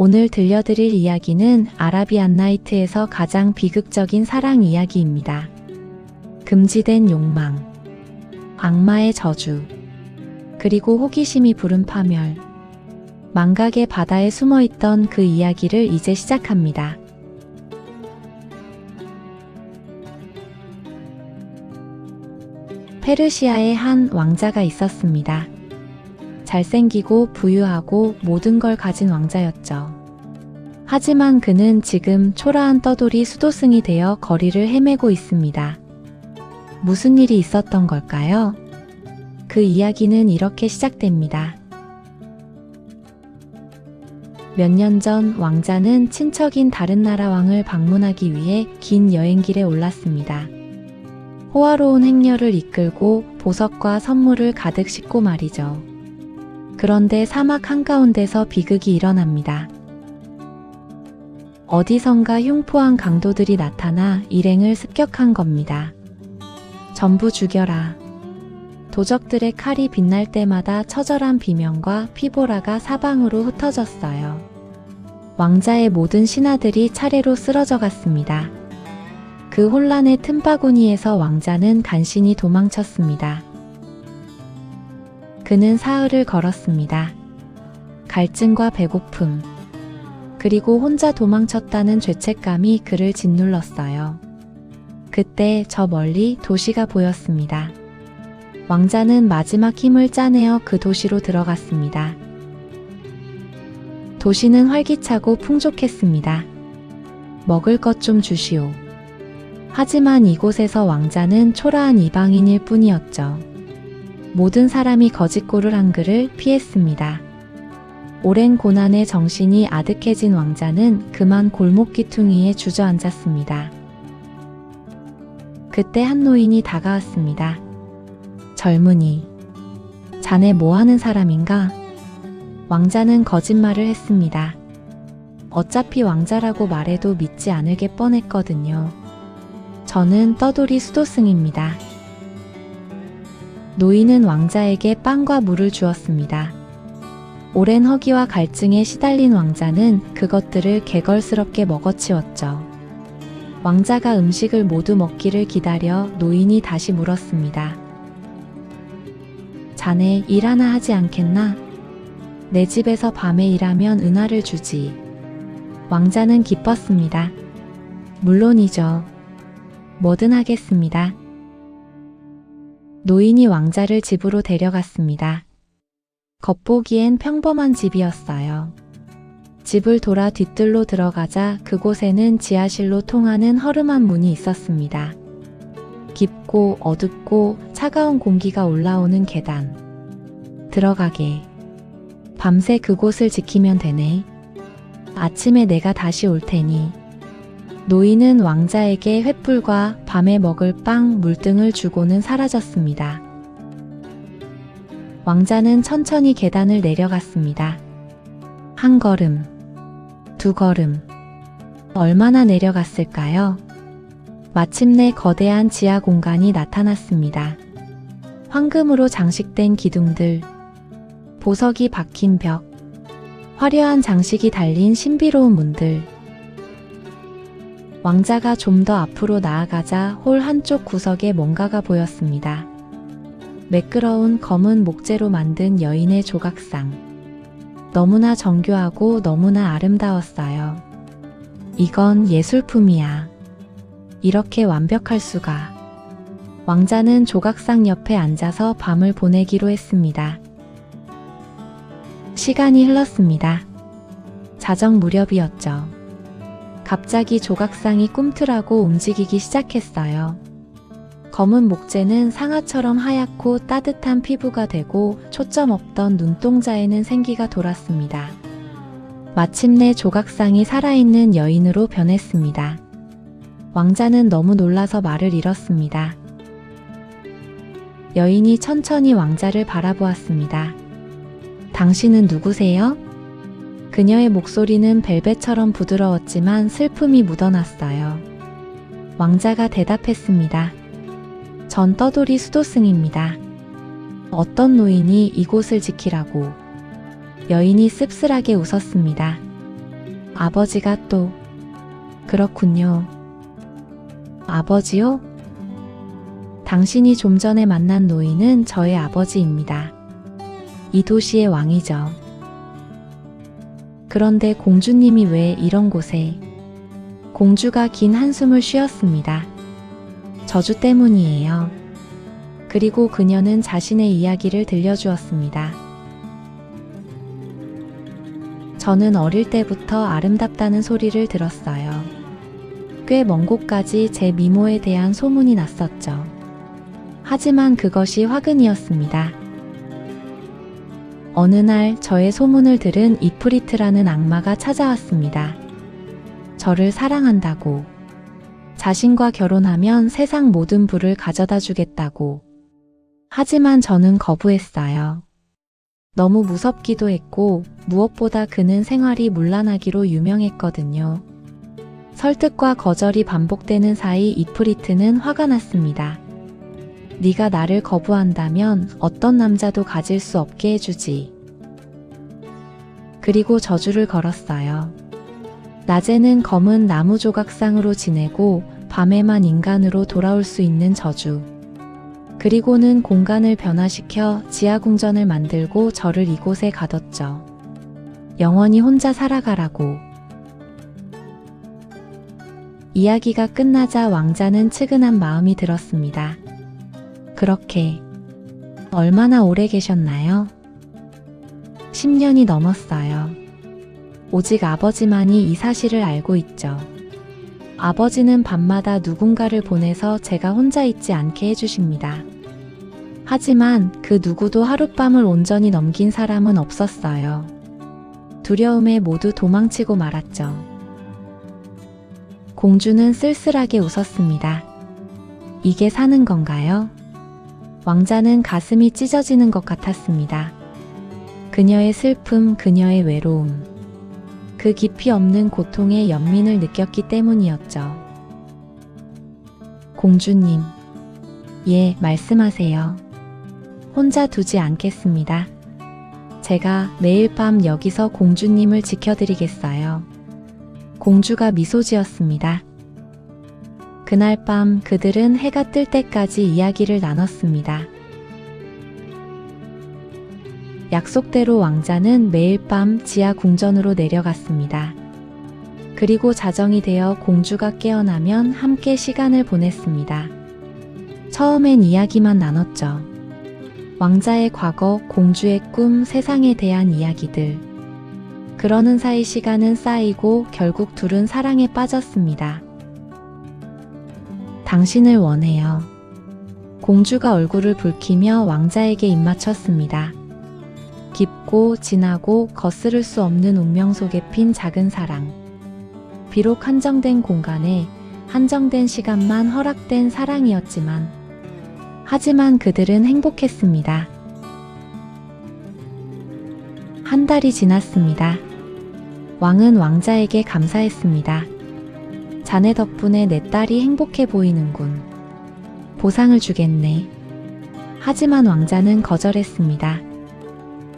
오늘 들려드릴 이야기는 아라비안 나이트에서 가장 비극적인 사랑 이야기입니다. 금지된 욕망, 악마의 저주, 그리고 호기심이 부른 파멸. 망각의 바다에 숨어있던 그 이야기를 이제 시작합니다. 페르시아에 한 왕자가 있었습니다. 잘생기고 부유하고 모든 걸 가진 왕자였죠. 하지만 그는 지금 초라한 떠돌이 수도승이 되어 거리를 헤매고 있습니다. 무슨 일이 있었던 걸까요? 그 이야기는 이렇게 시작됩니다. 몇 년 전 왕자는 친척인 다른 나라 왕을 방문하기 위해 긴 여행길에 올랐습니다. 호화로운 행렬을 이끌고 보석과 선물을 가득 싣고 말이죠. 그런데 사막 한가운데서 비극이 일어납니다. 어디선가 흉포한 강도들이 나타나 일행을 습격한 겁니다. 전부 죽여라. 도적들의 칼이 빛날 때마다 처절한 비명과 피보라가 사방으로 흩어졌어요. 왕자의 모든 신하들이 차례로 쓰러져 갔습니다. 그 혼란의 틈바구니에서 왕자는 간신히 도망쳤습니다. 그는 사흘을 걸었습니다. 갈증과 배고픔, 그리고 혼자 도망쳤다는 죄책감이 그를 짓눌렀어요. 그때 저 멀리 도시가 보였습니다. 왕자는 마지막 힘을 짜내어 그 도시로 들어갔습니다. 도시는 활기차고 풍족했습니다. 먹을 것 좀 주시오. 하지만 이곳에서 왕자는 초라한 이방인일 뿐이었죠. 모든 사람이 거짓골을 한 그를 피했습니다. 오랜 고난에 정신이 아득해진 왕자는 그만 골목 귀퉁이에 주저앉았습니다. 그때 한 노인이 다가왔습니다. 젊은이, 자네 뭐 하는 사람인가? 왕자는 거짓말을 했습니다. 어차피 왕자라고 말해도 믿지 않을 게 뻔했거든요. 저는 떠돌이 수도승입니다. 노인은 왕자에게 빵과 물을 주었습니다. 오랜 허기와 갈증에 시달린 왕자는 그것들을 개걸스럽게 먹어치웠죠. 왕자가 음식을 모두 먹기를 기다려 노인이 다시 물었습니다. 자네 일 하나 하지 않겠나? 내 집에서 밤에 일하면 은하를 주지. 왕자는 기뻤습니다. 물론이죠. 뭐든 하겠습니다. 노인이 왕자를 집으로 데려갔습니다. 겉보기엔 평범한 집이었어요. 집을 돌아 뒤뜰로 들어가자 그곳에는 지하실로 통하는 허름한 문이 있었습니다. 깊고 어둡고 차가운 공기가 올라오는 계단. 들어가게. 밤새 그곳을 지키면 되네. 아침에 내가 다시 올 테니. 노인은 왕자에게 횃불과 밤에 먹을 빵, 물 등을 주고는 사라졌습니다. 왕자는 천천히 계단을 내려갔습니다. 한 걸음, 두 걸음. 얼마나 내려갔을까요? 마침내 거대한 지하 공간이 나타났습니다. 황금으로 장식된 기둥들, 보석이 박힌 벽, 화려한 장식이 달린 신비로운 문들. 왕자가 좀 더 앞으로 나아가자 홀 한쪽 구석에 뭔가가 보였습니다. 매끄러운 검은 목재로 만든 여인의 조각상. 너무나 정교하고 너무나 아름다웠어요. 이건 예술품이야. 이렇게 완벽할 수가. 왕자는 조각상 옆에 앉아서 밤을 보내기로 했습니다. 시간이 흘렀습니다. 자정 무렵이었죠. 갑자기 조각상이 꿈틀하고 움직이기 시작했어요. 검은 목재는 상아처럼 하얗고 따뜻한 피부가 되고 초점 없던 눈동자에는 생기가 돌았습니다. 마침내 조각상이 살아있는 여인으로 변했습니다. 왕자는 너무 놀라서 말을 잃었습니다. 여인이 천천히 왕자를 바라보았습니다. 당신은 누구세요? 그녀의 목소리는 벨벳처럼 부드러웠지만 슬픔이 묻어났어요. 왕자가 대답했습니다. 전 떠돌이 수도승입니다. 어떤 노인이 이곳을 지키라고. 여인이 씁쓸하게 웃었습니다. 아버지가 또, 그렇군요. 아버지요? 당신이 좀 전에 만난 노인은 저의 아버지입니다. 이 도시의 왕이죠. 그런데 공주님이 왜 이런 곳에? 공주가 긴 한숨을 쉬었습니다. 저주 때문이에요. 그리고 그녀는 자신의 이야기를 들려주었습니다. 저는 어릴 때부터 아름답다는 소리를 들었어요. 꽤 먼 곳까지 제 미모에 대한 소문이 났었죠. 하지만 그것이 화근이었습니다. 어느 날 저의 소문을 들은 이프리트라는 악마가 찾아왔습니다. 저를 사랑한다고, 자신과 결혼하면 세상 모든 부를 가져다 주겠다고. 하지만 저는 거부했어요. 너무 무섭기도 했고 무엇보다 그는 생활이 문란하기로 유명했거든요. 설득과 거절이 반복되는 사이 이프리트는 화가 났습니다. 네가 나를 거부한다면 어떤 남자도 가질 수 없게 해주지. 그리고 저주를 걸었어요. 낮에는 검은 나무 조각상으로 지내고 밤에만 인간으로 돌아올 수 있는 저주. 그리고는 공간을 변화시켜 지하궁전을 만들고 저를 이곳에 가뒀죠. 영원히 혼자 살아가라고. 이야기가 끝나자 왕자는 측은한 마음이 들었습니다. 그렇게 얼마나 오래 계셨나요? 10년이 넘었어요. 오직 아버지만이 이 사실을 알고 있죠. 아버지는 밤마다 누군가를 보내서 제가 혼자 있지 않게 해주십니다. 하지만 그 누구도 하룻밤을 온전히 넘긴 사람은 없었어요. 두려움에 모두 도망치고 말았죠. 공주는 쓸쓸하게 웃었습니다. 이게 사는 건가요? 왕자는 가슴이 찢어지는 것 같았습니다. 그녀의 슬픔, 그녀의 외로움, 그 깊이 없는 고통의 연민을 느꼈기 때문이었죠. 공주님, 예, 말씀하세요. 혼자 두지 않겠습니다. 제가 매일 밤 여기서 공주님을 지켜드리겠어요. 공주가 미소 지었습니다. 그날 밤 그들은 해가 뜰 때까지 이야기를 나눴습니다. 약속대로 왕자는 매일 밤 지하 궁전으로 내려갔습니다. 그리고 자정이 되어 공주가 깨어나면 함께 시간을 보냈습니다. 처음엔 이야기만 나눴죠. 왕자의 과거, 공주의 꿈, 세상에 대한 이야기들. 그러는 사이 시간은 쌓이고 결국 둘은 사랑에 빠졌습니다. 당신을 원해요. 공주가 얼굴을 붉히며 왕자에게 입맞췄습니다. 깊고 진하고 거스를 수 없는 운명 속에 핀 작은 사랑. 비록 한정된 공간에 한정된 시간만 허락된 사랑이었지만, 하지만 그들은 행복했습니다. 한 달이 지났습니다. 왕은 왕자에게 감사했습니다. 자네 덕분에 내 딸이 행복해 보이는군. 보상을 주겠네. 하지만 왕자는 거절했습니다.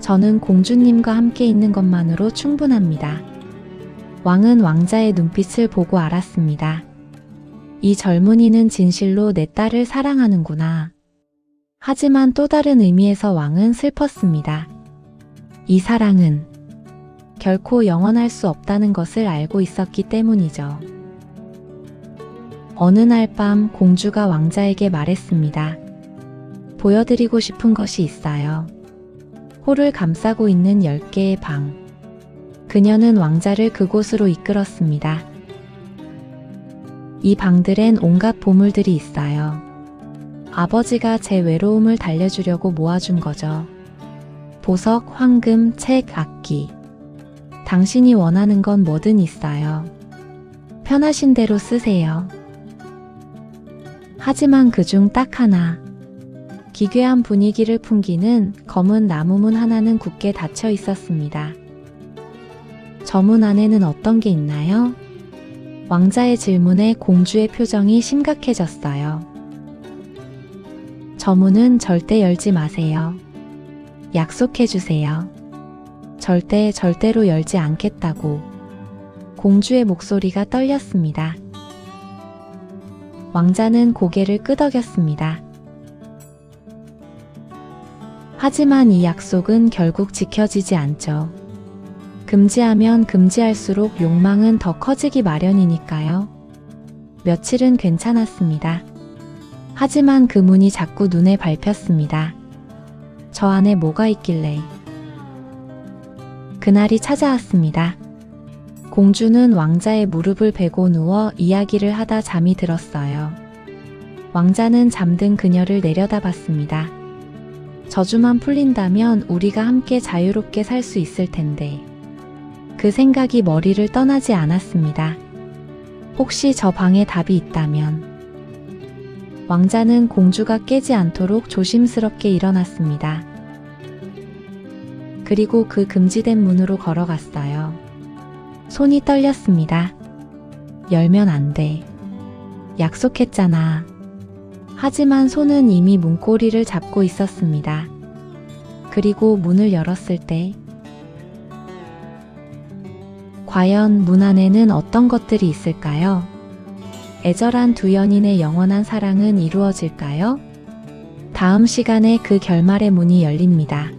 저는 공주님과 함께 있는 것만으로 충분합니다. 왕은 왕자의 눈빛을 보고 알았습니다. 이 젊은이는 진실로 내 딸을 사랑하는구나. 하지만 또 다른 의미에서 왕은 슬펐습니다. 이 사랑은 결코 영원할 수 없다는 것을 알고 있었기 때문이죠. 어느 날 밤 공주가 왕자에게 말했습니다. 보여드리고 싶은 것이 있어요. 홀을 감싸고 있는 10개의 방. 그녀는 왕자를 그곳으로 이끌었습니다. 이 방들엔 온갖 보물들이 있어요. 아버지가 제 외로움을 달래주려고 모아준 거죠. 보석, 황금, 책, 악기. 당신이 원하는 건 뭐든 있어요. 편하신 대로 쓰세요. 하지만 그중 딱 하나. 기괴한 분위기를 풍기는 검은 나무문 하나는 굳게 닫혀 있었습니다. 저 문 안에는 어떤 게 있나요? 왕자의 질문에 공주의 표정이 심각해졌어요. 저 문은 절대 열지 마세요. 약속해주세요. 절대로 열지 않겠다고. 공주의 목소리가 떨렸습니다. 왕자는 고개를 끄덕였습니다. 하지만 이 약속은 결국 지켜지지 않죠. 금지하면 금지할수록 욕망은 더 커지기 마련이니까요. 며칠은 괜찮았습니다. 하지만 그 문이 자꾸 눈에 밟혔습니다. 저 안에 뭐가 있길래. 그날이 찾아왔습니다. 공주는 왕자의 무릎을 베고 누워 이야기를 하다 잠이 들었어요. 왕자는 잠든 그녀를 내려다봤습니다. 저주만 풀린다면 우리가 함께 자유롭게 살 수 있을 텐데. 그 생각이 머리를 떠나지 않았습니다. 혹시 저 방에 답이 있다면. 왕자는 공주가 깨지 않도록 조심스럽게 일어났습니다. 그리고 그 금지된 문으로 걸어갔어요. 손이 떨렸습니다. 열면 안 돼. 약속했잖아. 하지만 손은 이미 문고리를 잡고 있었습니다. 그리고 문을 열었을 때 과연 문 안에는 어떤 것들이 있을까요? 애절한 두 연인의 영원한 사랑은 이루어질까요? 다음 시간에 그 결말의 문이 열립니다.